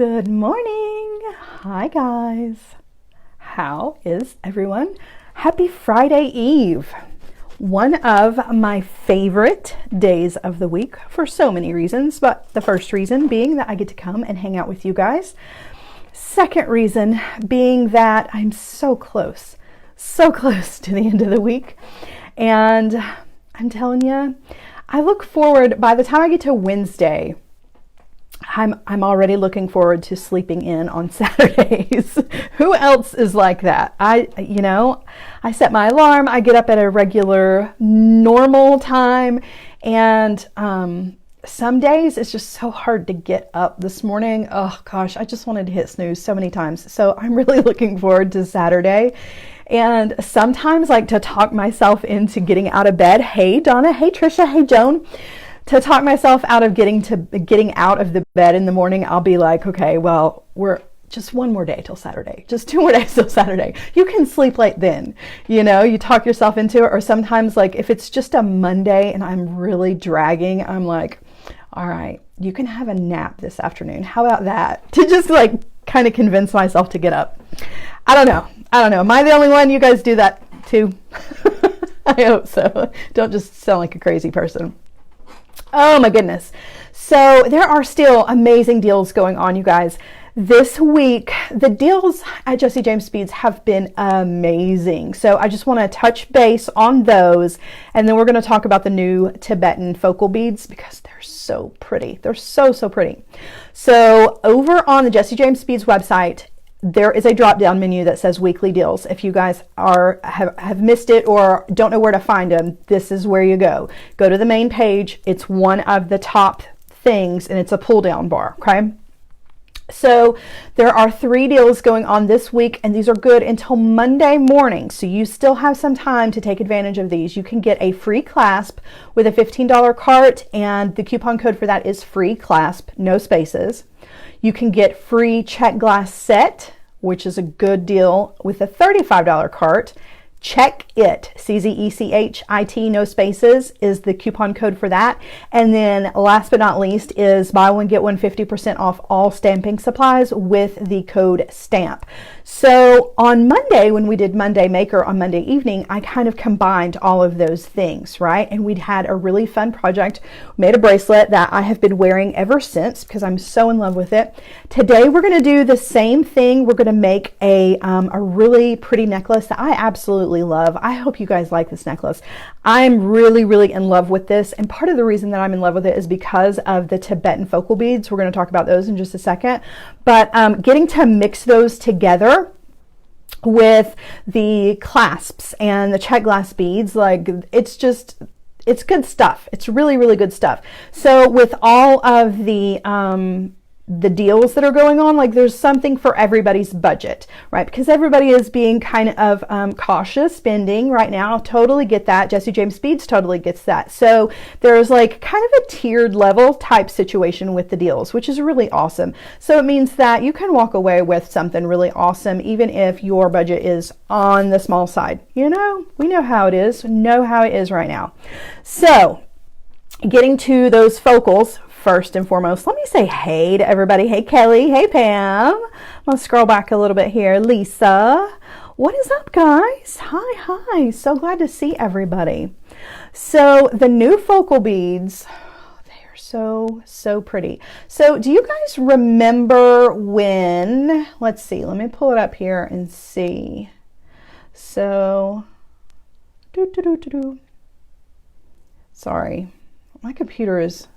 Good morning. Hi guys. How is everyone? Happy Friday Eve. One of my favorite days of the week for so many reasons, but the first reason being that I get to come and hang out with you guys. Second reason being that I'm so close to the end of the week. And I'm telling you, I look forward, by the time I get to Wednesday, I'm already looking forward to sleeping in on Saturdays. Who else is like that? I set my alarm, I get up at a regular normal time, and some days it's just so hard to get up this morning. Oh gosh, I just wanted to hit snooze so many times. So I'm really looking forward to Saturday. And sometimes like to talk myself into getting out of bed. Hey Donna, hey Trisha, hey Joan. To talk myself out of getting out of the bed in the morning, I'll be like, okay, well, we're just one more day till Saturday, just 2 more days till Saturday. You can sleep late then, you talk yourself into it. Or sometimes like if it's just a Monday and I'm really dragging, I'm like, all right, you can have a nap this afternoon. How about that? To just like kind of convince myself to get up. I don't know. Am I the only one? You guys do that too? I hope so. Don't just sound like a crazy person. Oh my goodness. So there are still amazing deals going on, you guys. This week, the deals at Jessie James Beads have been amazing. So I just want to touch base on those. And then we're going to talk about the new Tibetan Focal Beads because they're so pretty. They're so pretty. So over on the Jessie James Beads website, there is a drop-down menu that says weekly deals. If you guys have missed it or don't know where to find them, this is where you go. Go to the main page. It's one of the top things and it's a pull-down bar, okay? So there are 3 deals going on this week and these are good until Monday morning. So you still have some time to take advantage of these. You can get a free clasp with a $15 cart and the coupon code for that is free clasp, no spaces. You can get free Czech glass set, which is a good deal with a $35 cart. Check it, CZECHIT, no spaces, is the coupon code for that. And then last but not least is buy one, get one 50% off all stamping supplies with the code STAMP. So on Monday, when we did Monday Maker on Monday evening, I kind of combined all of those things, right? And we'd had a really fun project, made a bracelet that I have been wearing ever since because I'm so in love with it. Today, we're going to do the same thing. We're going to make a really pretty necklace that I absolutely love. I hope you guys like this necklace. I'm really in love with this, and part of the reason that I'm in love with it is because of the Tibetan Focal Beads. We're going to talk about those in just a second, but getting to mix those together with the clasps and the Czech glass beads, like it's good stuff. It's really good stuff. So with all of the deals that are going on, like there's something for everybody's budget, right? Because everybody is being kind of cautious spending right now. Totally get that. Jessie James Beads totally gets that. So there's like kind of a tiered level type situation with the deals, which is really awesome. So it means that you can walk away with something really awesome, even if your budget is on the small side. We know how it is. Know how it is right now. So getting to those focals, first and foremost, let me say hey to everybody. Hey, Kelly. Hey, Pam. I'm going to scroll back a little bit here. Lisa. What is up, guys? Hi. So glad to see everybody. So the new focal beads, they are so pretty. So do you guys remember when, let's see, let me pull it up here and see. So, sorry, my computer is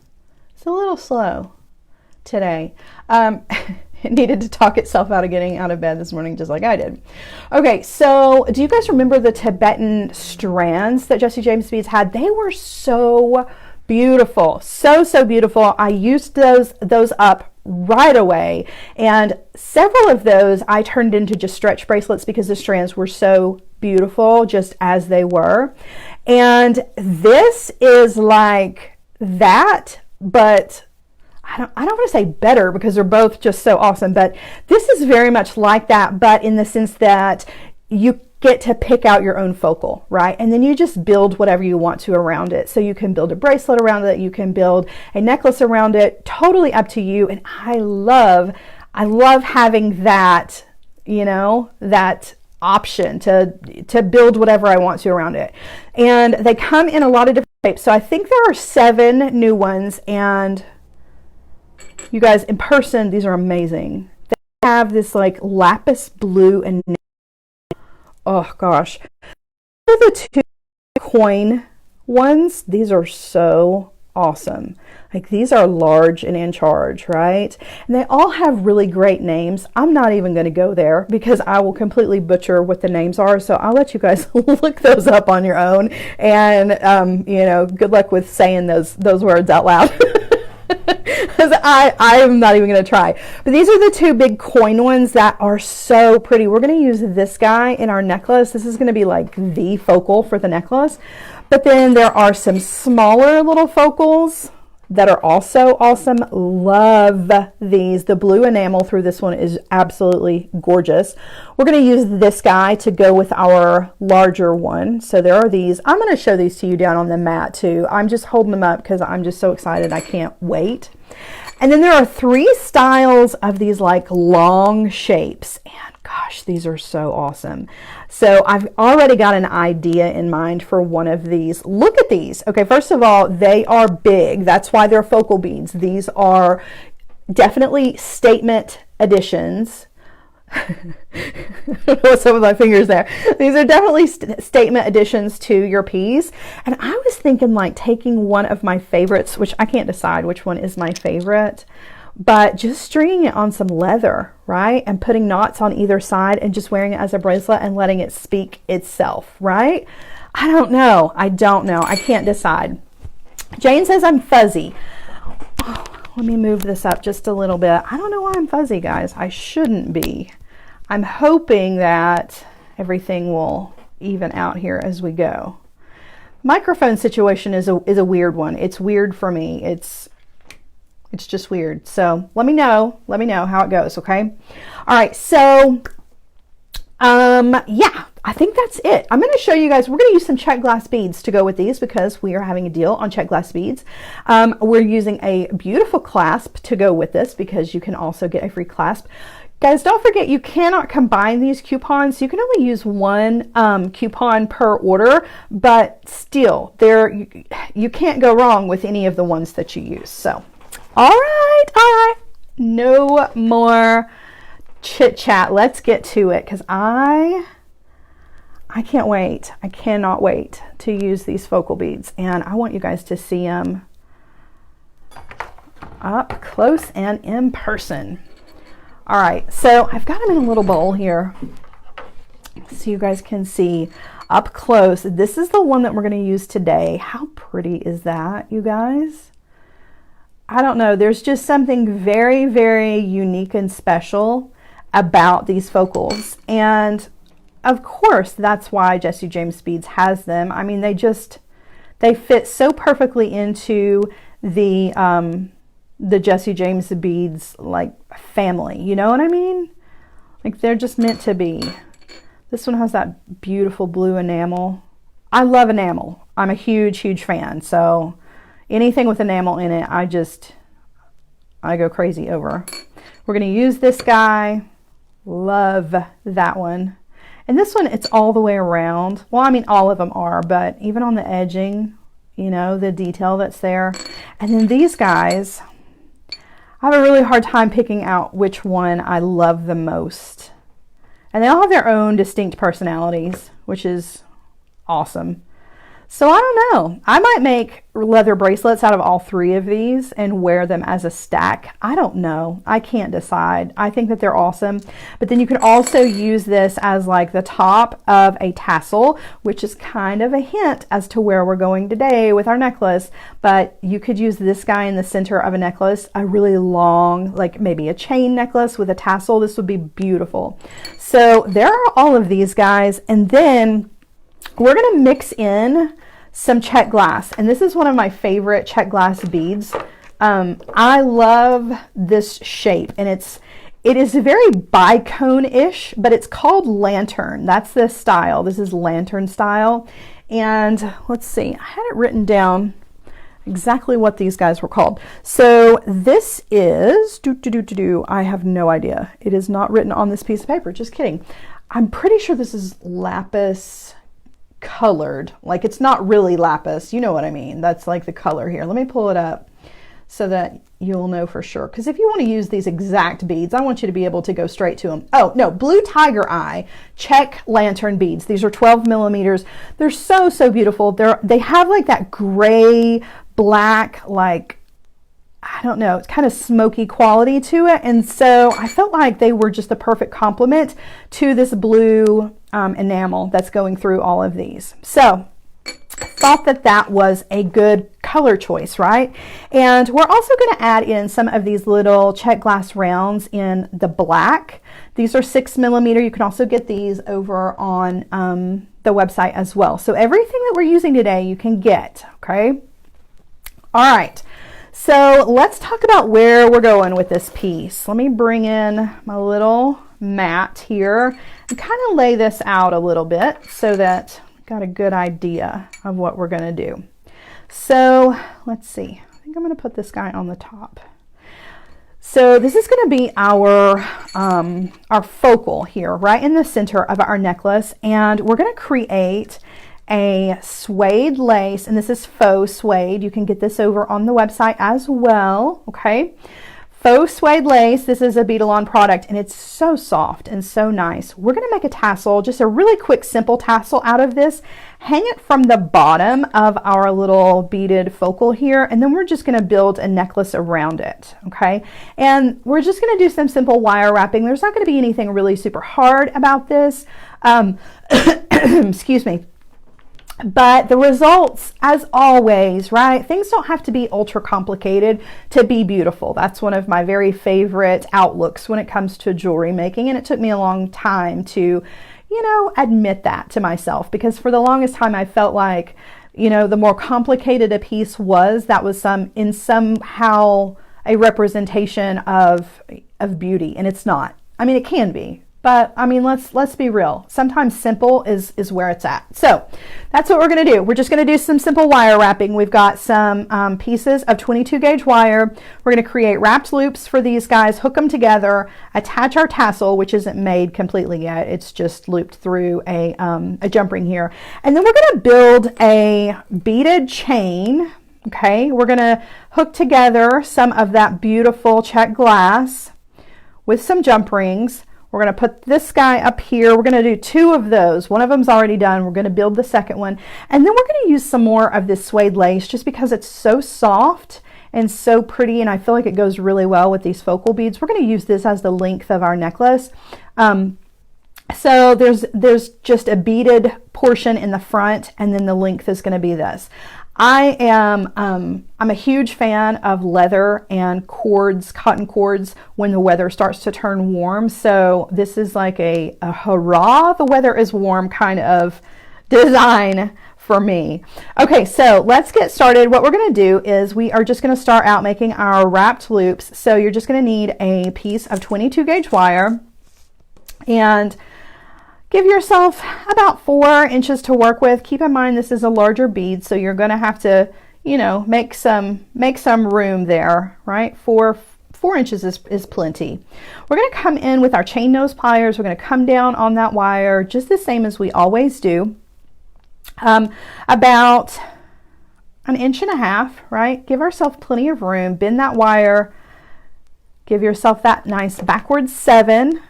a little slow today. It needed to talk itself out of getting out of bed this morning, just like I did. Okay, so do you guys remember the Tibetan Strands that Jessie James Beads had? They were so beautiful, so beautiful. I used those up right away, and several of those I turned into just stretch bracelets because the strands were so beautiful just as they were. And this is like that, but I don't want to say better because they're both just so awesome, but this is very much like that, but in the sense that you get to pick out your own focal, right? And then you just build whatever you want to around it. So you can build a bracelet around it, you can build a necklace around it, totally up to you. And I love I love having that, you know, that option to build whatever I want to around it. And they come in a lot of different shapes. So I think there are 7 new ones, and you guys, in person, these are amazing. They have this like lapis blue and oh gosh. These are the 2 coin ones. These are so awesome. Like, these are large and in charge, right? And they all have really great names. I'm not even going to go there because I will completely butcher what the names are. So I'll let you guys look those up on your own. And, you know, good luck with saying those words out loud. Because I'm not even going to try. But these are the 2 big coin ones that are so pretty. We're going to use this guy in our necklace. This is going to be like the focal for the necklace. But then there are some smaller little focals that are also awesome. Love these. The blue enamel through this one is absolutely gorgeous. We're going to use this guy to go with our larger one. So there are these. I'm going to show these to you down on the mat too. I'm just holding them up because I'm just so excited. I can't wait. And then there are 3 styles of these like long shapes. And gosh, these are so awesome. So I've already got an idea in mind for one of these. Look at these. Okay, first of all, they are big. That's why they're focal beads. These are definitely statement editions. What's up with my fingers there? These are definitely statement additions to your piece. And I was thinking like taking one of my favorites, which I can't decide which one is my favorite, but just stringing it on some leather, right? And putting knots on either side and just wearing it as a bracelet and letting it speak itself, right? I don't know. I don't know. I can't decide. Jane says I'm fuzzy. Oh, let me move this up just a little bit. I don't know why I'm fuzzy, guys. I shouldn't be. I'm hoping that everything will even out here as we go. Microphone situation is a weird one. It's weird for me. It's just weird. So let me know how it goes. Okay. All right. So, yeah, I think that's it. I'm going to show you guys, we're going to use some Czech glass beads to go with these because we are having a deal on Czech glass beads. We're using a beautiful clasp to go with this because you can also get a free clasp. Guys, don't forget, you cannot combine these coupons. You can only use one coupon per order, but still, you can't go wrong with any of the ones that you use. So, all right. No more chit chat. Let's get to it because I can't wait. I cannot wait to use these focal beads, and I want you guys to see them up close and in person. All right, so I've got them in a little bowl here so you guys can see up close. This is the one that we're going to use today. How pretty is that, you guys? I don't know. There's just something very, very unique and special about these focals. And of course, that's why Jessie James Beads has them. I mean, they fit so perfectly into the Jessie James Beads like family, you know what I mean? Like, they're just meant to be. This one has that beautiful blue enamel. I love enamel. I'm a huge fan. So anything with enamel in it, I go crazy over. We're going to use this guy. Love that one. And this one, it's all the way around. Well, I mean, all of them are, but even on the edging, you know, the detail that's there. And then these guys, I have a really hard time picking out which one I love the most. And they all have their own distinct personalities, which is awesome. So I don't know. I might make leather bracelets out of all 3 of these and wear them as a stack. I don't know. I can't decide. I think that they're awesome. But then you can also use this as like the top of a tassel, which is kind of a hint as to where we're going today with our necklace. But you could use this guy in the center of a necklace, a really long, like maybe a chain necklace with a tassel. This would be beautiful. So there are all of these guys. And then we're going to mix in some Czech glass, and this is one of my favorite Czech glass beads. I love this shape, and it is very bicone-ish, but it's called lantern. That's the style. This is lantern style. And let's see, I had it written down. exactly what these guys were called. So this is, I have no idea. It is not written on this piece of paper, just kidding. I'm pretty sure this is lapis colored. Like, it's not really lapis, you know what I mean? That's like the color here. Let me pull it up so that you'll know for sure. Because if you want to use these exact beads, I want you to be able to go straight to them. Oh, no, Blue Tiger Eye Czech lantern beads. These are 12 millimeters. They're so, so beautiful. They have like that gray, black, like, I don't know, it's kind of smoky quality to it. And so I felt like they were just the perfect complement to this blue enamel that's going through all of these. So thought that that was a good color choice, right? And we're also going to add in some of these little Czech glass rounds in the black. These are 6 millimeter. You can also get these over on the website as well. So everything that we're using today you can get, okay? All right, so let's talk about where we're going with this piece. Let me bring in my little mat here and kind of lay this out a little bit so that got a good idea of what we're going to do. So let's see. I think I'm going to put this guy on the top. So this is going to be our focal here, right in the center of our necklace, and we're going to create a suede lace, and this is faux suede. You can get this over on the website as well. Okay. Faux suede lace. This is a Beadalon product, and it's so soft and so nice. We're going to make a tassel, just a really quick, simple tassel out of this. Hang it from the bottom of our little beaded focal here, and then we're just going to build a necklace around it, okay? And we're just going to do some simple wire wrapping. There's not going to be anything really super hard about this. Excuse me. But the results, as always, right? Things don't have to be ultra complicated to be beautiful. That's one of my very favorite outlooks when it comes to jewelry making. And it took me a long time to, you know, admit that to myself, because for the longest time I felt like, you know, the more complicated a piece was, that was somehow a representation of beauty. And it's not. I mean, it can be. But I mean, let's be real. Sometimes simple is where it's at. So that's what we're going to do. We're just going to do some simple wire wrapping. We've got some pieces of 22 gauge wire. We're going to create wrapped loops for these guys, hook them together, attach our tassel, which isn't made completely yet. It's just looped through a jump ring here. And then we're going to build a beaded chain. Okay, we're going to hook together some of that beautiful Czech glass with some jump rings. We're going to put this guy up here. We're going to do 2 of those. One of them's already done. We're going to build the second one. And then we're going to use some more of this suede lace just because it's so soft and so pretty, and I feel like it goes really well with these focal beads. We're going to use this as the length of our necklace. So there's just a beaded portion in the front, and then the length is going to be this. I'm a huge fan of leather and cords, cotton cords, when the weather starts to turn warm. So this is like a hurrah, the weather is warm kind of design for me. Okay, so let's get started. What we're going to do is we are just going to start out making our wrapped loops. So you're just going to need a piece of 22 gauge wire, and give yourself about 4 inches to work with. Keep in mind this is a larger bead, so you're going to have to, you know, make some room there, right? 4 inches is plenty. We're going to come in with our chain nose pliers. We're going to come down on that wire just the same as we always do. About 1.5 inches, right? Give ourselves plenty of room. Bend that wire. Give yourself that nice backward 7.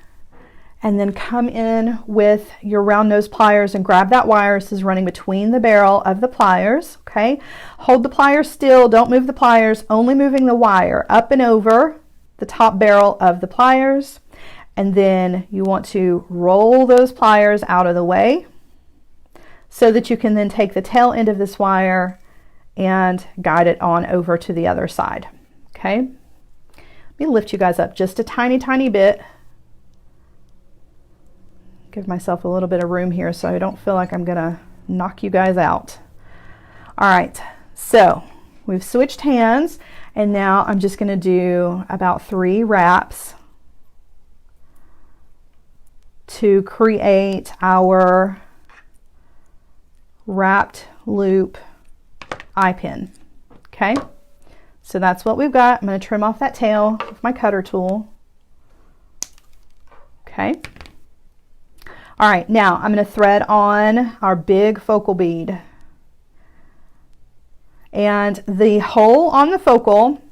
And then come in with your round nose pliers and grab that wire. This is running between the barrel of the pliers, okay? Hold the pliers still, don't move the pliers, only moving the wire up and over the top barrel of the pliers. And then you want to roll those pliers out of the way so that you can then take the tail end of this wire and guide it on over to the other side, okay? Let me lift you guys up just a tiny, tiny bit. Give myself a little bit of room here so I don't feel like I'm gonna knock you guys out. All right, so we've switched hands, and now I'm just gonna do about 3 wraps to create our wrapped loop eye pin. Okay, so that's what we've got. I'm going to trim off that tail with my cutter tool. Okay. All right, now I'm going to thread on our big focal bead. And the hole on the focal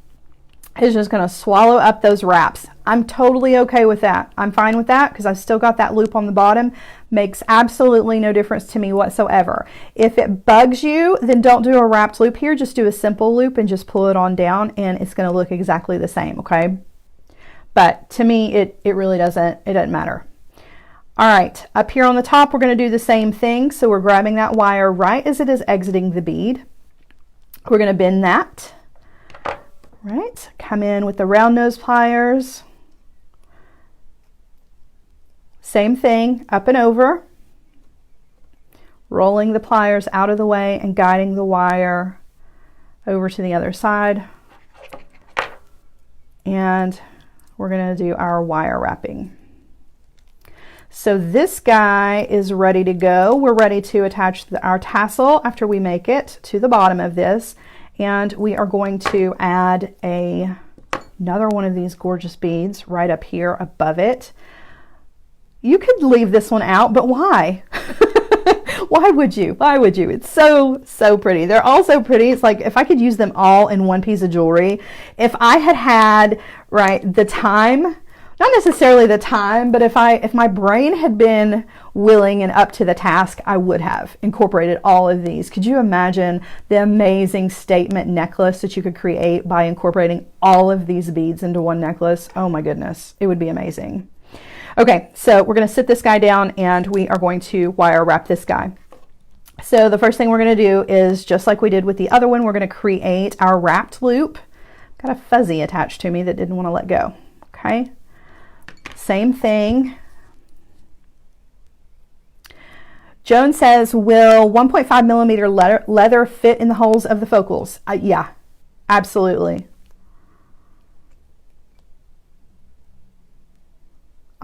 is just going to swallow up those wraps. I'm totally okay with that. I'm fine with that because I've still got that loop on the bottom. Makes absolutely no difference to me whatsoever. If it bugs you, then don't do a wrapped loop here. Just do a simple loop and just pull it on down, and it's going to look exactly the same, okay? But to me, it really doesn't matter. All right, up here on the top, we're going to do the same thing. So we're grabbing that wire right as it is exiting the bead. We're going to bend that. Right, come in with the round nose pliers. Same thing, up and over. Rolling the pliers out of the way and guiding the wire over to the other side. And we're going to do our wire wrapping. So this guy is ready to go. We're ready to attach our tassel after we make it to the bottom of this. And we are going to add another one of these gorgeous beads right up here above it. You could leave this one out, but why? Why would you? Why would you? It's so pretty. They're all so pretty. It's like if I could use them all in one piece of jewelry, if I had right, the time, not necessarily the time, but if my brain had been willing and up to the task, I would have incorporated all of these. Could you imagine the amazing statement necklace that you could create by incorporating all of these beads into one necklace? Oh my goodness, it would be amazing. Okay, so we're going to sit this guy down and we are going to wire wrap this guy. So the first thing we're going to do is, just like we did with the other one, we're going to create our wrapped loop. Got a fuzzy attached to me that didn't want to let go. Okay. Same thing. Joan says, will 1.5 millimeter leather fit in the holes of the focals? Yeah, absolutely.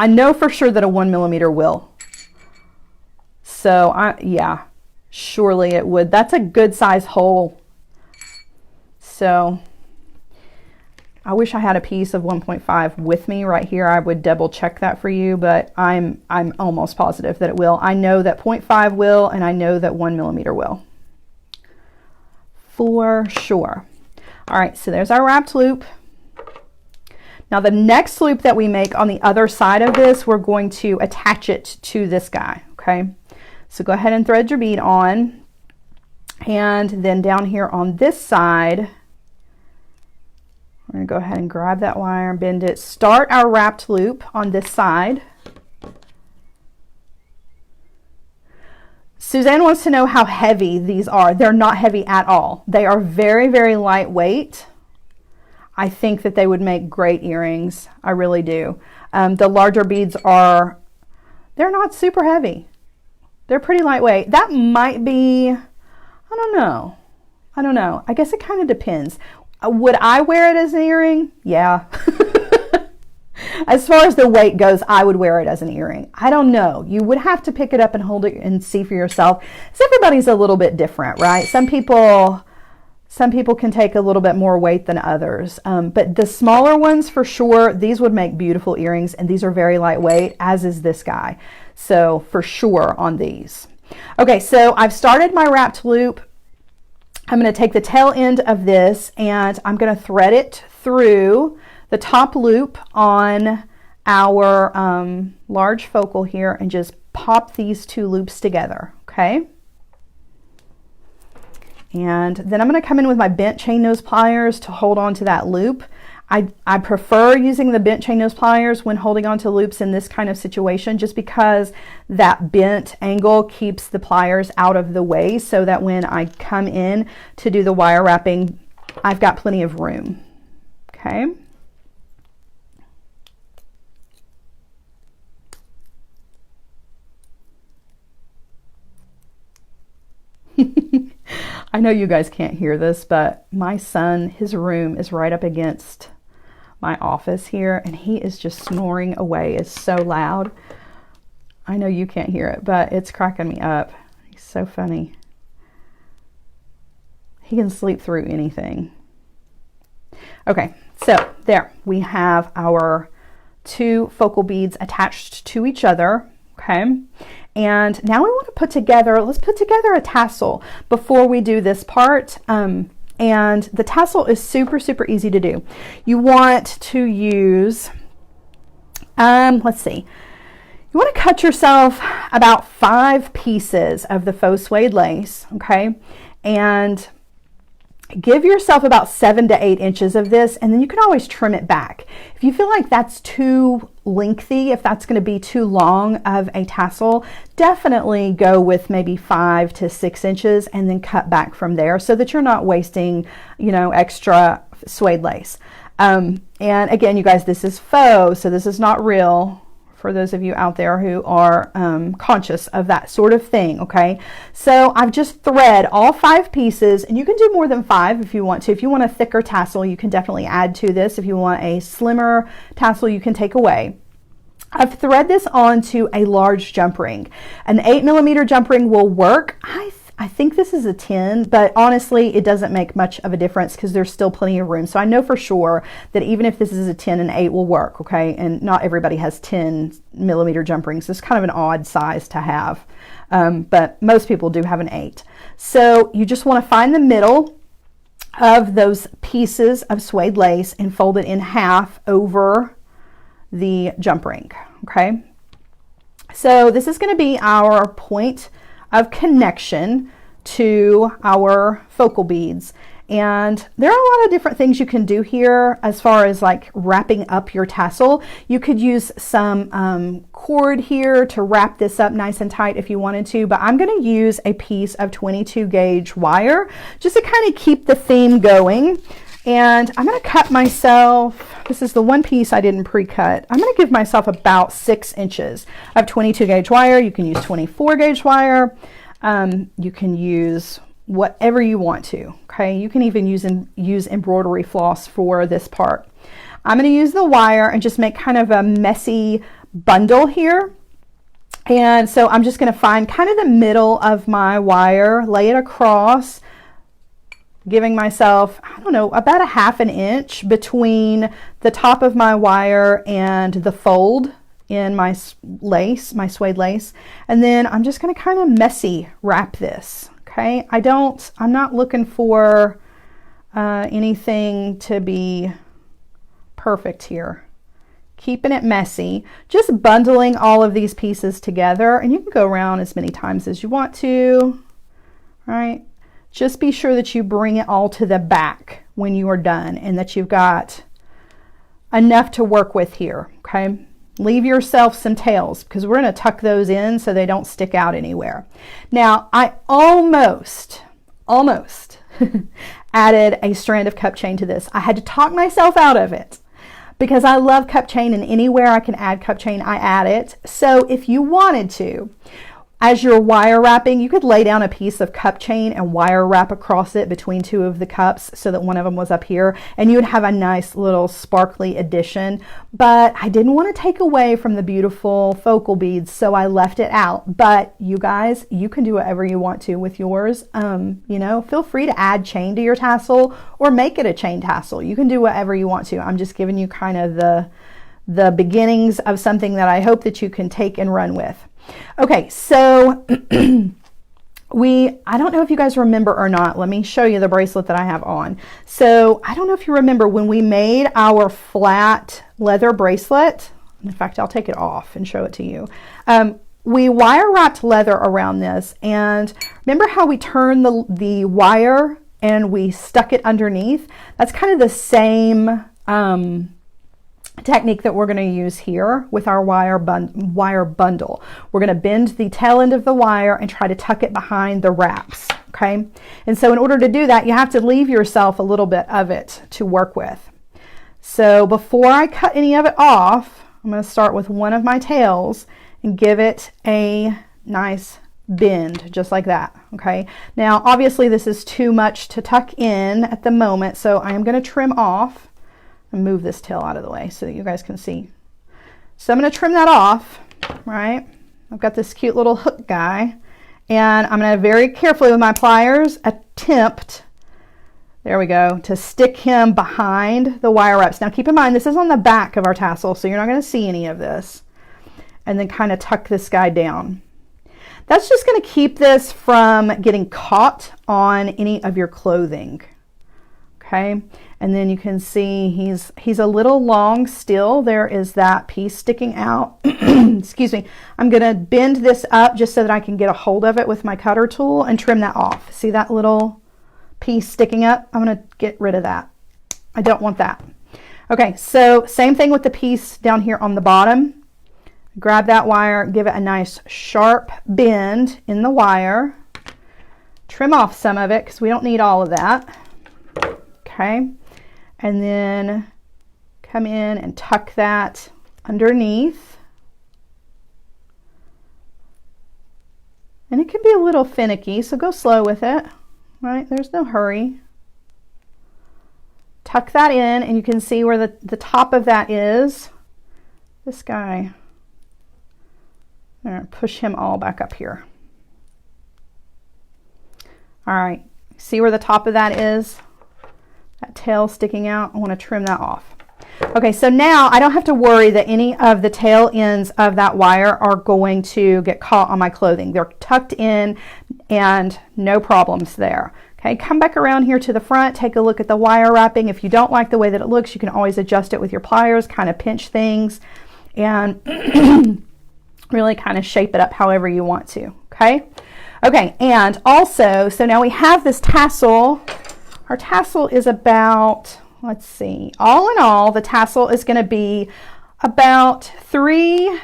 I know for sure that a 1 millimeter will. So yeah, surely it would. That's a good size hole. So I wish I had a piece of 1.5 with me right here. I would double check that for you, but I'm almost positive that it will. I know that 0.5 will, and I know that 1 millimeter will. For sure. All right, so there's our wrapped loop. Now the next loop that we make on the other side of this, we're going to attach it to this guy, okay? So go ahead and thread your bead on, and then down here on this side, we're going to go ahead and grab that wire and bend it. Start our wrapped loop on this side. Suzanne wants to know how heavy these are. They're not heavy at all. They are very, very lightweight. I think that they would make great earrings. I really do. The larger beads they're not super heavy. They're pretty lightweight. That might be, I don't know. I guess it kind of depends. Would I wear it as an earring? Yeah. As far as the weight goes, I would wear it as an earring. I don't know. You would have to pick it up and hold it and see for yourself. So everybody's a little bit different, right? Some people can take a little bit more weight than others. But the smaller ones, for sure, these would make beautiful earrings, and these are very lightweight, as is this guy. So for sure on these. Okay, so I've started my wrapped loop. I'm going to take the tail end of this and I'm going to thread it through the top loop on our large focal here and just pop these two loops together, okay? And then I'm going to come in with my bent chain nose pliers to hold on to that loop. I prefer using the bent chain nose pliers when holding on to loops in this kind of situation, just because that bent angle keeps the pliers out of the way, so that when I come in to do the wire wrapping, I've got plenty of room. Okay. I know you guys can't hear this, but my son, his room is right up against my office here, and he is just snoring away. It's so loud. I know you can't hear it, but it's cracking me up. He's so funny. He can sleep through anything. Okay, so there we have our 2 focal beads attached to each other. Okay, and now we want to put together, let's put together a tassel before we do this part. And the tassel is super, super easy to do. You want to use, let's see, you want to cut yourself about 5 pieces of the faux suede lace, okay? And give yourself about 7 to 8 inches of this, and then you can always trim it back. If you feel like that's too lengthy, if that's going to be too long of a tassel, definitely go with maybe 5 to 6 inches and then cut back from there so that you're not wasting, you know, extra suede lace. And again, you guys, this is faux, so this is not real, for those of you out there who are conscious of that sort of thing, okay? So I've just thread all 5 pieces, and you can do more than 5 if you want to. If you want a thicker tassel, you can definitely add to this. If you want a slimmer tassel, you can take away. I've thread this onto a large jump ring. An 8mm jump ring will work. I think this is a 10, but honestly, it doesn't make much of a difference because there's still plenty of room. So I know for sure that even if this is a 10, an 8 will work, okay? And not everybody has 10mm jump rings. It's kind of an odd size to have, but most people do have an 8. So you just want to find the middle of those pieces of suede lace and fold it in half over the jump ring, okay? So this is going to be our point of connection to our focal beads. And there are a lot of different things you can do here as far as like wrapping up your tassel. You could use some cord here to wrap this up nice and tight if you wanted to, but I'm going to use a piece of 22 gauge wire just to kind of keep the theme going. And I'm going to cut myself, this is the one piece I didn't pre-cut, I'm going to give myself about 6 inches of 22 gauge wire. You can use 24 gauge wire. You can use whatever you want to, okay? You can even use embroidery floss for this part. I'm going to use the wire and just make kind of a messy bundle here. And so I'm just going to find kind of the middle of my wire, lay it across, giving myself, I don't know, about a 1/2 inch between the top of my wire and the fold in my lace, my suede lace. And then I'm just going to kind of messy wrap this, okay? I'm not looking for anything to be perfect here. Keeping it messy, just bundling all of these pieces together, and you can go around as many times as you want to, right? Just be sure that you bring it all to the back when you are done and that you've got enough to work with here, okay? Leave yourself some tails because we're going to tuck those in so they don't stick out anywhere. Now, I almost added a strand of cup chain to this. I had to talk myself out of it because I love cup chain, and anywhere I can add cup chain, I add it. So if you wanted to, as you're wire wrapping, you could lay down a piece of cup chain and wire wrap across it between 2 of the cups so that one of them was up here, and you would have a nice little sparkly addition. But I didn't want to take away from the beautiful focal beads, so I left it out. But you guys, you can do whatever you want to with yours. You know, feel free to add chain to your tassel or make it a chain tassel. You can do whatever you want to. I'm just giving you kind of the beginnings of something that I hope that you can take and run with. Okay, so I don't know if you guys remember or not. Let me show you the bracelet that I have on. So I don't know if you remember when we made our flat leather bracelet. In fact, I'll take it off and show it to you. We wire wrapped leather around this, and remember how we turned the wire and we stuck it underneath? That's kind of the same technique that we're going to use here with our wire bundle. We're going to bend the tail end of the wire and try to tuck it behind the wraps, okay? And so in order to do that, you have to leave yourself a little bit of it to work with. So before I cut any of it off, I'm going to start with one of my tails and give it a nice bend, just like that, okay? Now, obviously this is too much to tuck in at the moment, so I am going to trim off and move this tail out of the way so that you guys can see. So I'm going to trim that off, right? I've got this cute little hook guy, and I'm going to very carefully with my pliers attempt There we go, to stick him behind the wire wraps. Now keep in mind, this is on the back of our tassel, so you're not going to see any of this. And then kind of tuck this guy down. That's just going to keep this from getting caught on any of your clothing. Okay, and then you can see he's a little long still. There is that piece sticking out. Excuse me. I'm going to bend this up just so that I can get a hold of it with my cutter tool and trim that off. See that little piece sticking up? I'm going to get rid of that. I don't want that. Okay, so same thing with the piece down here on the bottom. Grab that wire, give it a nice sharp bend in the wire. Trim off some of it because we don't need all of that. Okay, and then come in and tuck that underneath. And it can be a little finicky, so go slow with it, right? There's no hurry. Tuck that in, and you can see where the top of that is. This guy. I'm going to push him all back up here. All right, see where the top of that is? That tail sticking out, I want to trim that off. Okay, so now I don't have to worry that any of the tail ends of that wire are going to get caught on my clothing. They're tucked in and no problems there. Okay, come back around here to the front, take a look at the wire wrapping. If you don't like the way that it looks, you can always adjust it with your pliers, kind of pinch things and really kind of shape it up however you want to, okay? Okay, and also, so now we have this tassel. Our tassel is about, let's see, all in all, the tassel is going to be about 3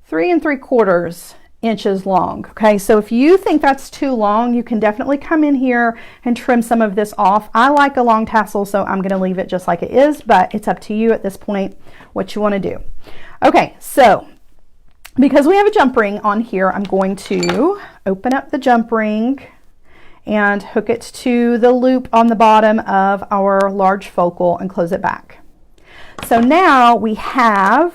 3¾ inches long. Okay, so if you think that's too long, you can definitely come in here and trim some of this off. I like a long tassel, so I'm going to leave it just like it is, but it's up to you at this point what you want to do. Okay, so because we have a jump ring on here, I'm going to open up the jump ring and hook it to the loop on the bottom of our large focal and close it back. So now we have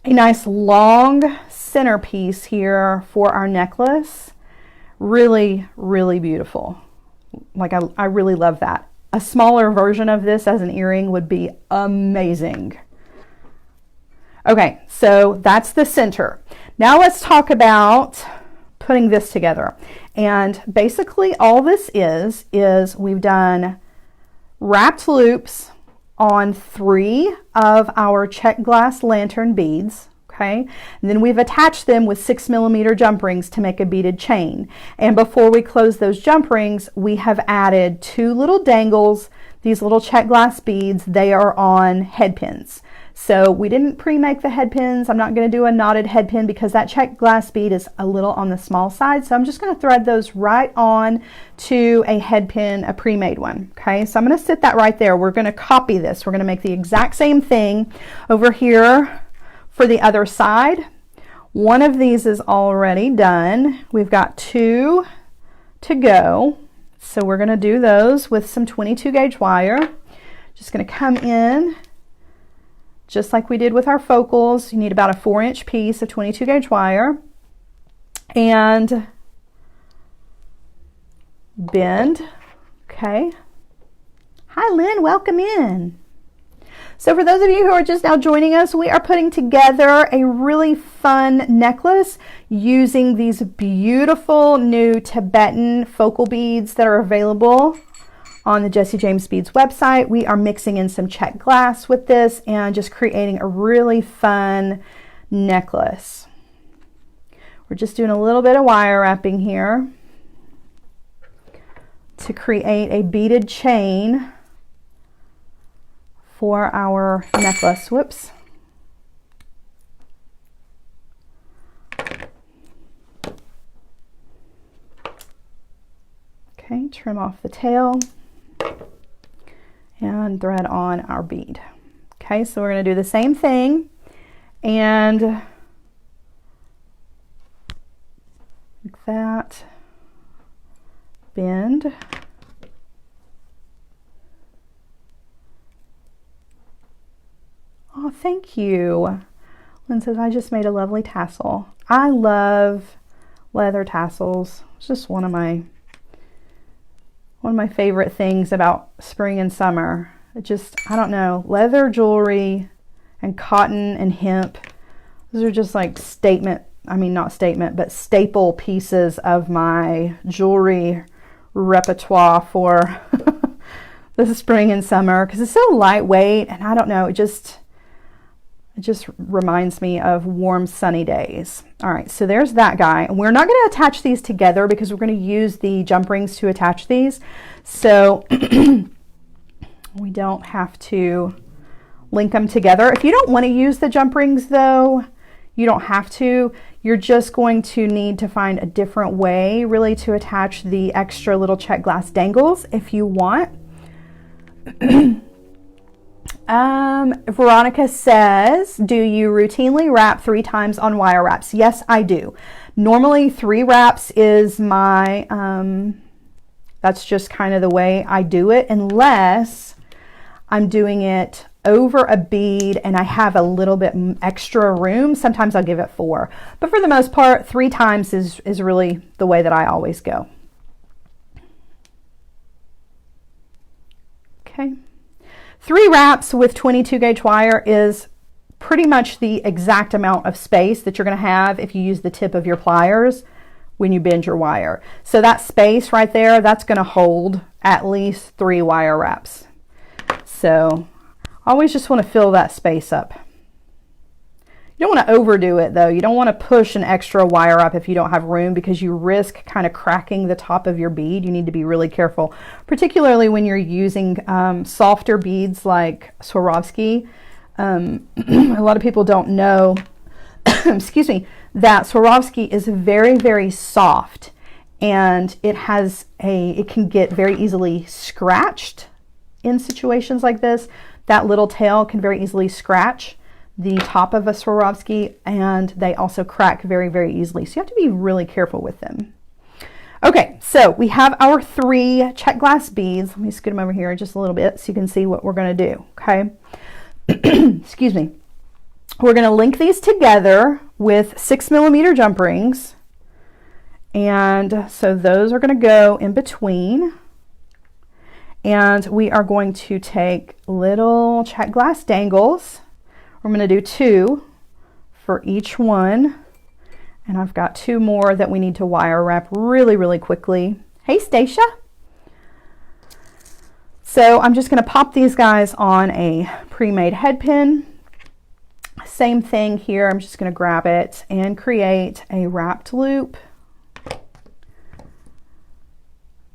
a nice long centerpiece here for our necklace. Really, really beautiful. Like I really love that. A smaller version of this as an earring would be amazing. Okay, so that's the center. Now let's talk about putting this together. And basically all this is we've done wrapped loops on 3 of our Czech glass lantern beads. Okay, and then we've attached them with 6mm jump rings to make a beaded chain. And before we close those jump rings, we have added 2 little dangles, these little Czech glass beads. They are on head pins. So we didn't pre-make the head pins. I'm not going to do a knotted head pin because that Czech glass bead is a little on the small side. So I'm just going to thread those right on to a head pin, a pre-made one. Okay, so I'm going to sit that right there. We're going to copy this. We're going to make the exact same thing over here for the other side. One of these is already done. We've got 2 to go. So we're going to do those with some 22 gauge wire. Just going to come in just like we did with our focals. You need about a 4-inch piece of 22 gauge wire and bend. Okay. Hi Lynn, welcome in. So for those of you who are just now joining us, we are putting together a really fun necklace using these beautiful new Tibetan focal beads that are available on the Jessie James Beads website. We are mixing in some Czech glass with this and just creating a really fun necklace. We're just doing a little bit of wire wrapping here to create a beaded chain for our necklace. Whoops. Okay, trim off the tail and thread on our bead. Okay, so we're going to do the same thing and like that, bend, oh thank you. Lynn says, I just made a lovely tassel. I love leather tassels. It's just one of my One of my favorite things about spring and summer. It just, I don't know, leather jewelry and cotton and hemp. Those are just like statement, I mean not statement, but staple pieces of my jewelry repertoire for the spring and summer, because it's so lightweight, and I don't know, it just reminds me of warm sunny days. All right, so there's that guy. And we're not going to attach these together because we're going to use the jump rings to attach these, so we don't have to link them together. If you don't want to use the jump rings though, you don't have to. You're just going to need to find a different way really to attach the extra little check glass dangles if you want. Veronica says, do you routinely wrap 3 times on wire wraps? Yes, I do. Normally 3 wraps is my, that's just kind of the way I do it, unless I'm doing it over a bead and I have a little bit extra room. Sometimes I'll give it 4, but for the most part 3 times is really the way that I always go. Okay, 3 wraps with 22 gauge wire is pretty much the exact amount of space that you're going to have if you use the tip of your pliers when you bend your wire. So that space right there, that's going to hold at least 3 wire wraps. So always just want to fill that space up. You don't want to overdo it though. You don't want to push an extra wire up if you don't have room, because you risk kind of cracking the top of your bead. You need to be really careful, particularly when you're using softer beads like Swarovski. A lot of people don't know, excuse me, that Swarovski is very, very soft, and it can get very easily scratched in situations like this. That little tail can very easily scratch the top of a Swarovski, and they also crack very, very easily. So you have to be really careful with them. Okay, so we have our 3 check glass beads. Let me scoot them over here just a little bit so you can see what we're going to do. Okay, excuse me. We're going to link these together with 6mm jump rings, and so those are going to go in between. And we are going to take little check glass dangles. We're going to do 2 for each one. And I've got 2 more that we need to wire wrap really, really quickly. Hey, Stacia. So I'm just going to pop these guys on a pre-made head pin. Same thing here. I'm just going to grab it and create a wrapped loop.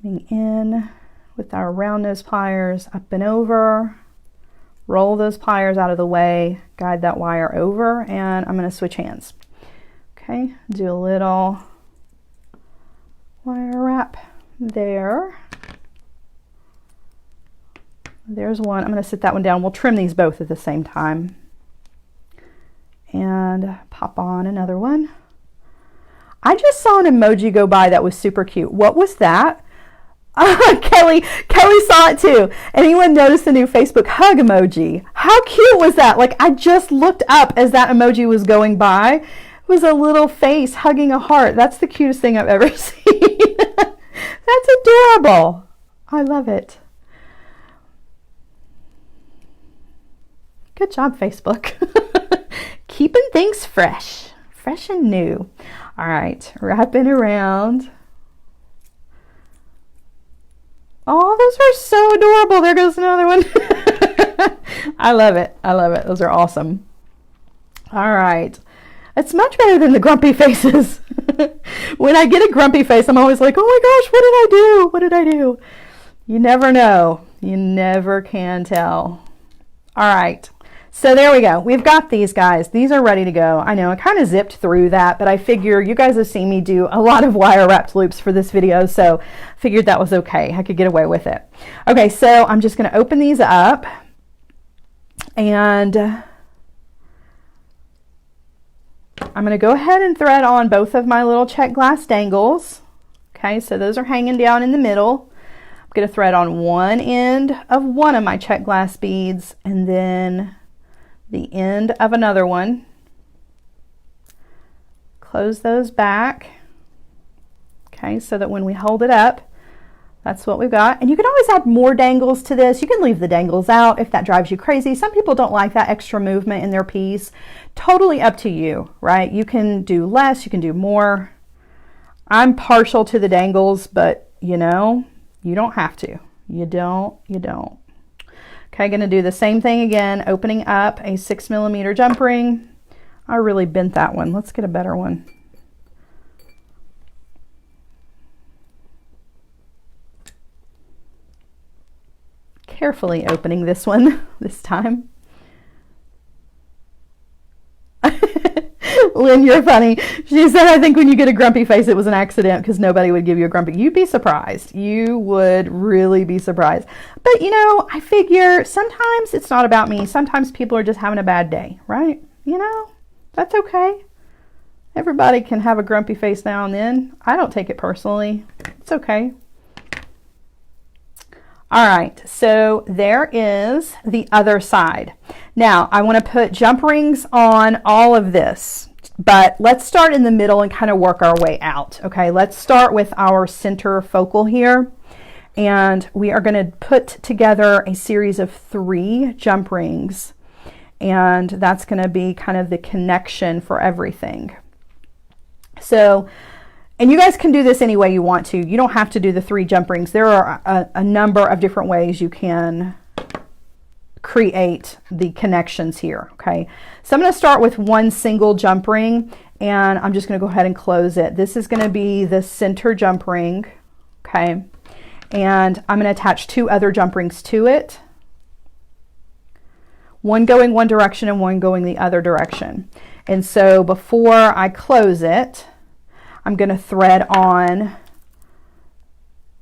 Coming in with our round nose pliers, up and over, roll those pliers out of the way, guide that wire over, and I'm going to switch hands. Okay, do a little wire wrap there. There's one. I'm going to sit that one down. We'll trim these both at the same time. And pop on another one. I just saw an emoji go by that was super cute. What was that? Kelly saw it too. Anyone notice the new Facebook hug emoji? How cute was that? Like, I just looked up as that emoji was going by. It was a little face hugging a heart. That's the cutest thing I've ever seen. That's adorable. I love it. Good job, Facebook. Keeping things fresh and new. All right, wrapping around. Oh, those are so adorable. There goes another one. I love it. I love it. Those are awesome. All right. It's much better than the grumpy faces. When I get a grumpy face, I'm always like, oh my gosh, what did I do? What did I do? You never know. You never can tell. All right. So there we go. We've got these guys. These are ready to go. I know I kind of zipped through that, but I figure you guys have seen me do a lot of wire wrapped loops for this video, so figured that was okay. I could get away with it. Okay, so I'm just going to open these up, and I'm going to go ahead and thread on both of my little check glass dangles. Okay, so those are hanging down in the middle. I'm going to thread on one end of one of my check glass beads, and then the end of another one. Close those back. Okay, so that when we hold it up, That's what we've got. And you can always add more dangles to this. You can leave the dangles out if that drives you crazy. Some people don't like that extra movement in their piece. Totally up to you, right? You can do less, you can do more. I'm partial to the dangles, but you know, you don't have to. You don't. Okay, gonna do the same thing again, opening up a 6mm jump ring. I really bent that one. Let's get a better one. Carefully opening this one this time. Lynn, you're funny. She said, I think when you get a grumpy face, it was an accident because nobody would give you a grumpy. You'd be surprised. You would really be surprised. But you know, I figure sometimes it's not about me. Sometimes people are just having a bad day, right? You know, that's okay. Everybody can have a grumpy face now and then. I don't take it personally. It's okay. All right, so there is the other side. Now, I want to put jump rings on all of this, but let's start in the middle and kind of work our way out. Okay, let's start with our center focal here, and we are going to put together a series of 3 jump rings, and that's going to be kind of the connection for everything. So, and you guys can do this any way you want to. You don't have to do the 3 jump rings. There are a number of different ways you can create the connections here, okay? So I'm going to start with 1 single jump ring, and I'm just going to go ahead and close it. This is going to be the center jump ring, okay? And I'm going to attach 2 other jump rings to it. One going one direction and one going the other direction. And so before I close it, I'm going to thread on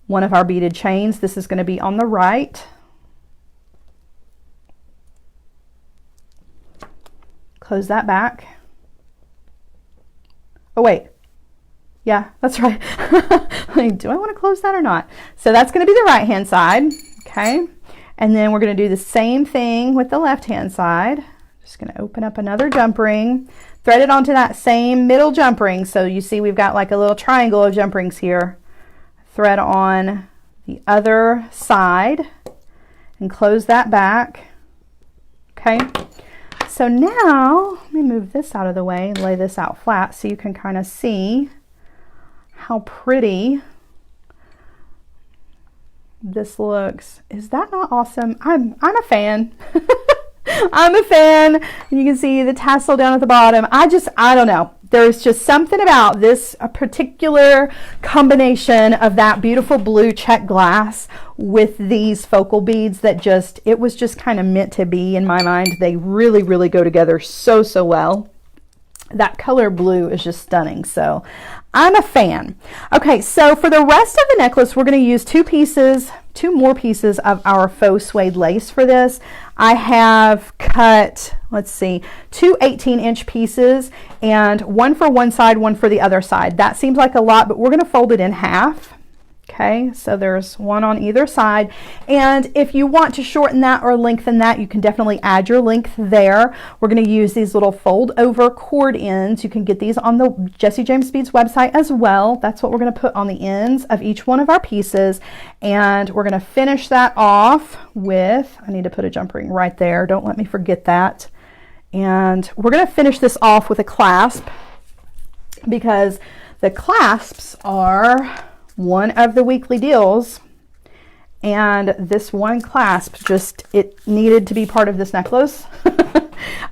one of our beaded chains. This is going to be on the right. Close that back. Oh wait, yeah, that's right. Do I want to close that or not? So that's going to be the right hand side, okay? And then we're going to do the same thing with the left hand side. Just going to open up another jump ring, thread it onto that same middle jump ring. So you see we've got like a little triangle of jump rings here. Thread on the other side and close that back. Okay, so now let me move this out of the way and lay this out flat so you can kind of see how pretty this looks. Is that not awesome? I'm a fan. I'm a fan. You can see the tassel down at the bottom. I don't know. There's just something about this particular combination of that beautiful blue check glass with these focal beads that it was just kind of meant to be in my mind. They really, really go together so, so well. That color blue is just stunning. So I'm a fan. Okay, so for the rest of the necklace, we're going to use 2 more pieces of our faux suede lace for this. I have cut, let's see, 2 18-inch pieces, and one for one side, one for the other side. That seems like a lot, but we're going to fold it in half. Okay, so there's one on either side. And if you want to shorten that or lengthen that, you can definitely add your length there. We're going to use these little fold over cord ends. You can get these on the Jessie James Beads website as well. That's what we're going to put on the ends of each one of our pieces. And we're going to finish that off with, I need to put a jump ring right there. Don't let me forget that. And we're going to finish this off with a clasp, because the clasps are one of the weekly deals, and this one clasp it needed to be part of this necklace.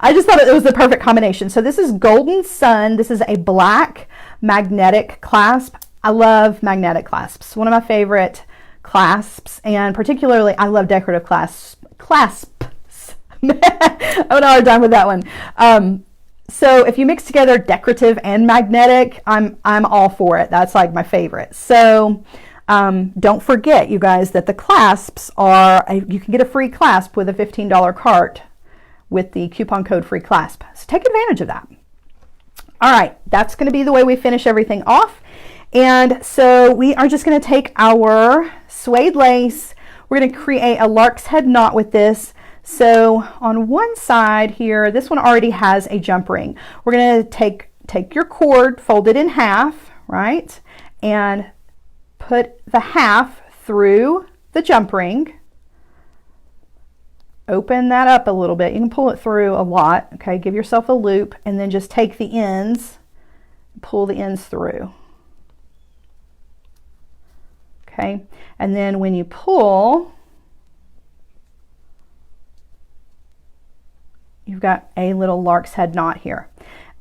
I just thought it was the perfect combination. So this is Golden Sun. This is a black magnetic clasp. I love magnetic clasps. One of my favorite clasps, and particularly I love decorative clasps. I have a hard time with that one. So if you mix together decorative and magnetic, I'm all for it. That's like my favorite. So don't forget, you guys, that the clasps you can get a free clasp with a $15 cart with the coupon code free clasp. So take advantage of that. All right, that's going to be the way we finish everything off. And so we are just going to take our suede lace. We're going to create a lark's head knot with this. So on one side here, this one already has a jump ring. We're going to take your cord, fold it in half, right? And put the half through the jump ring. Open that up a little bit. You can pull it through a lot, okay? Give yourself a loop and then just take the ends, pull the ends through. Okay, and then when you pull, you've got a little lark's head knot here.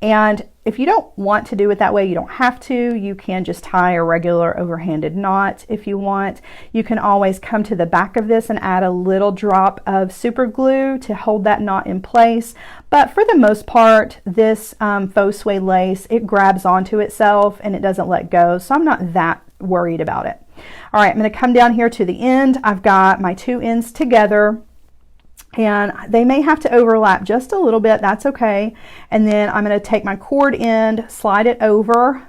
And if you don't want to do it that way, you don't have to. You can just tie a regular overhanded knot if you want. You can always come to the back of this and add a little drop of super glue to hold that knot in place. But for the most part, this faux suede lace, it grabs onto itself and it doesn't let go. So I'm not that worried about it. All right, I'm going to come down here to the end. I've got my two ends together, and they may have to overlap just a little bit. That's okay. And then I'm going to take my cord end, slide it over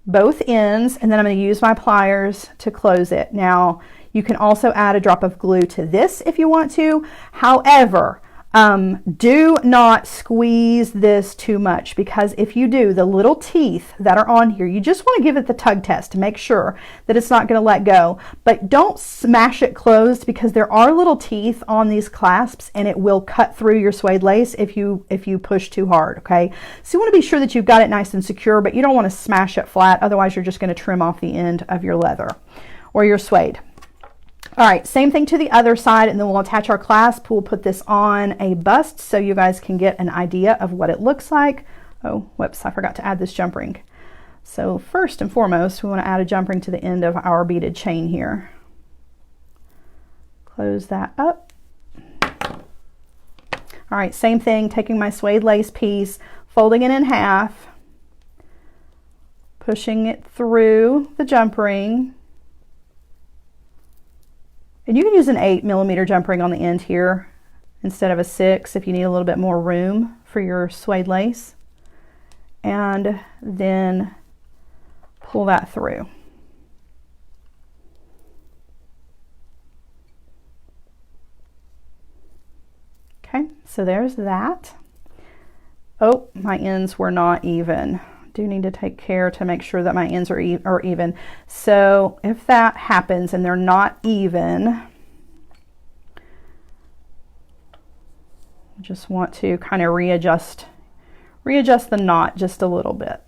both ends, and then I'm going to use my pliers to close it. Now, you can also add a drop of glue to this if you want to. However, do not squeeze this too much, because if you do, the little teeth that are on here, you just want to give it the tug test to make sure that it's not going to let go. But don't smash it closed, because there are little teeth on these clasps and it will cut through your suede lace if you push too hard, okay? So you want to be sure that you've got it nice and secure, but you don't want to smash it flat, otherwise you're just going to trim off the end of your leather or your suede. All right, same thing to the other side, and then we'll attach our clasp. We'll put this on a bust so you guys can get an idea of what it looks like. Oh, whoops, I forgot to add this jump ring. So first and foremost, we want to add a jump ring to the end of our beaded chain here. Close that up. All right, same thing, taking my suede lace piece, folding it in half, pushing it through the jump ring. And you can use an 8mm jump ring on the end here instead of a 6 if you need a little bit more room for your suede lace. And then pull that through. Okay, so there's that. Oh, my ends were not even. Do need to take care to make sure that my ends are even. So if that happens and they're not even, I just want to kind of readjust the knot just a little bit.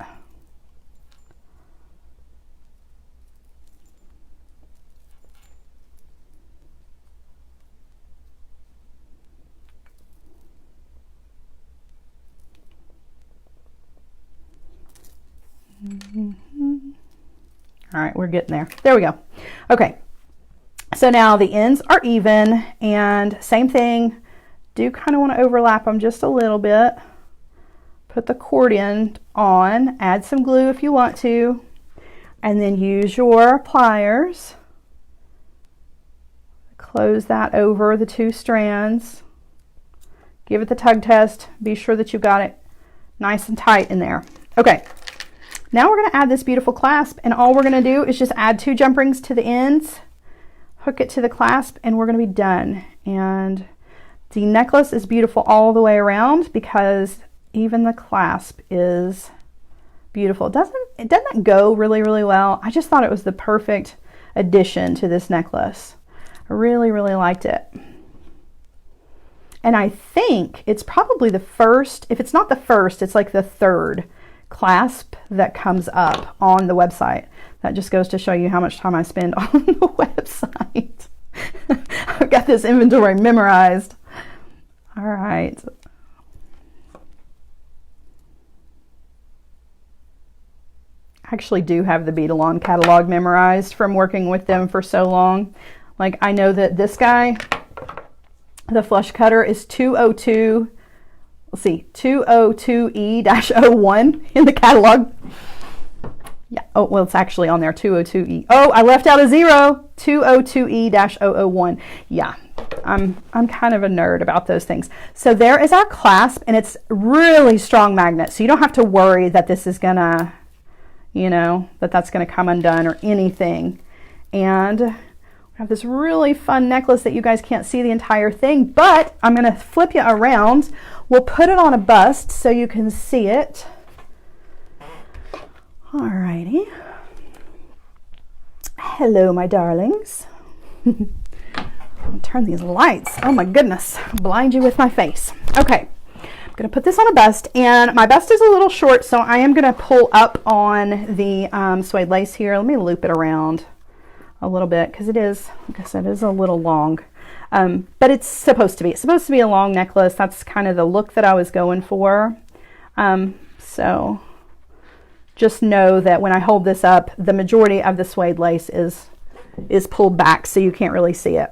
All right, we're getting there. There we go. Okay, so now the ends are even, and same thing, do kind of want to overlap them just a little bit. Put the cord end on, add some glue if you want to, and then use your pliers. Close that over the two strands. Give it the tug test. Be sure that you've got it nice and tight in there. Okay. Now we're going to add this beautiful clasp, and all we're going to do is just add 2 jump rings to the ends, hook it to the clasp, and we're going to be done. And the necklace is beautiful all the way around because even the clasp is beautiful. It doesn't go really, really well. I just thought it was the perfect addition to this necklace. I really, really liked it. And I think it's probably the first, if it's not the first, it's like the third clasp that comes up on the website. That just goes to show you how much time I spend on the website. I've got this inventory memorized. All right. I actually do have the Bead-A-Long catalog memorized from working with them for so long. Like, I know that this guy, the flush cutter, is 202. Let's see, 202E-01 in the catalog. Yeah, oh, well, it's actually on there, 202E. Oh, I left out a 0, 202E-001. Yeah, I'm kind of a nerd about those things. So there is our clasp, and it's really strong magnet. So you don't have to worry that this is gonna, you know, that's gonna come undone or anything. And we have this really fun necklace that you guys can't see the entire thing, but I'm gonna flip you around. We'll put it on a bust so you can see it. Alrighty. Hello, my darlings. I'll turn these lights. Oh my goodness, blind you with my face. Okay, I'm gonna put this on a bust, and my bust is a little short, so I am gonna pull up on the suede lace here. Let me loop it around a little bit because it is, like I said, it is a little long. But it's supposed to be. It's supposed to be a long necklace. That's kind of the look that I was going for. So just know that when I hold this up, the majority of the suede lace is pulled back, so you can't really see it.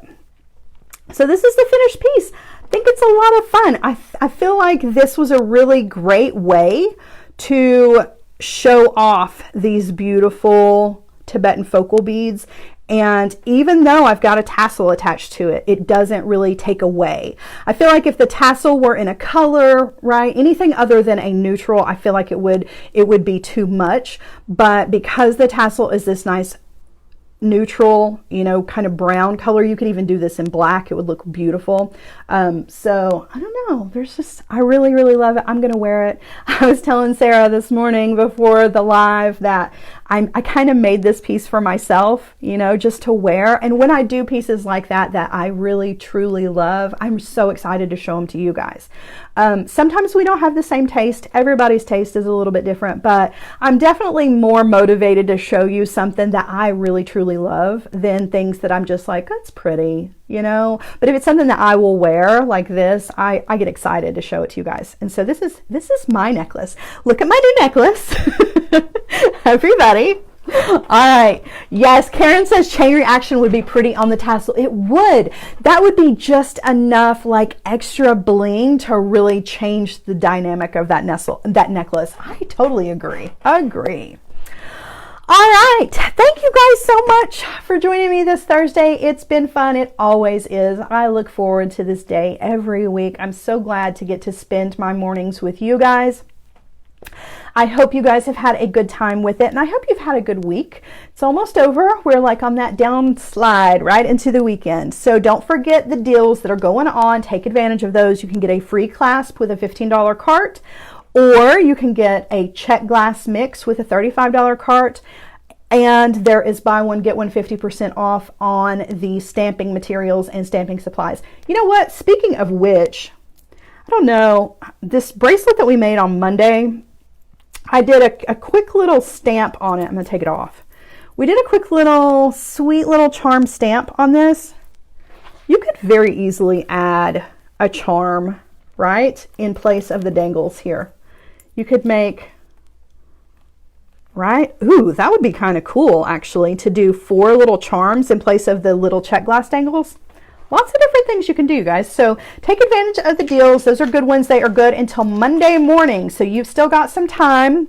So this is the finished piece. I think it's a lot of fun. I feel like this was a really great way to show off these beautiful Tibetan focal beads. And even though I've got a tassel attached to it, it doesn't really take away. I feel like if the tassel were in a color, right, anything other than a neutral, I feel like it would be too much. But because the tassel is this nice neutral, you know, kind of brown color, you could even do this in black. It would look beautiful. So I don't know, there's just, I really love it. I'm gonna wear it. I was telling Sarah this morning before the live that I kind of made this piece for myself, you know, just to wear. And when I do pieces like that I really truly love, I'm so excited to show them to you guys. Sometimes we don't have the same taste. Everybody's taste is a little bit different, but I'm definitely more motivated to show you something that I really truly love than things that I'm just like, that's pretty, you know. But if it's something that I will wear like this, I get excited to show it to you guys. And so this is my necklace. Look at my new necklace. Everybody. All right. Yes, Karen says chain reaction would be pretty on the tassel. It would. That would be just enough like extra bling to really change the dynamic of that necklace. I totally agree. Agree. All right. Thank you guys so much for joining me this Thursday. It's been fun. It always is. I look forward to this day every week. I'm so glad to get to spend my mornings with you guys. I hope you guys have had a good time with it, and I hope you've had a good week. It's almost over. We're like on that down slide right into the weekend. So don't forget the deals that are going on. Take advantage of those. You can get a free clasp with a $15 cart, or you can get a Czech glass mix with a $35 cart. And there is buy one, get one 50% off on the stamping materials and stamping supplies. You know what? Speaking of which, I don't know, this bracelet that we made on Monday, I did a quick little stamp on it. I'm going to take it off. We did a quick little, sweet little charm stamp on this. You could very easily add a charm, right, in place of the dangles here. You could make, right? Ooh, that would be kind of cool, actually, to do 4 little charms in place of the little Czech glass dangles. Lots of different things you can do, guys. So take advantage of the deals. Those are good ones. They are good until Monday morning. So you've still got some time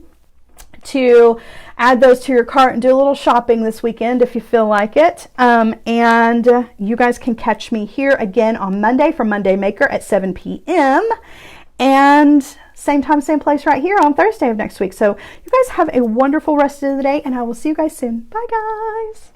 to add those to your cart and do a little shopping this weekend if you feel like it. And you guys can catch me here again on Monday for Monday Maker at 7 p.m. And same time, same place right here on Thursday of next week. So you guys have a wonderful rest of the day, and I will see you guys soon. Bye, guys.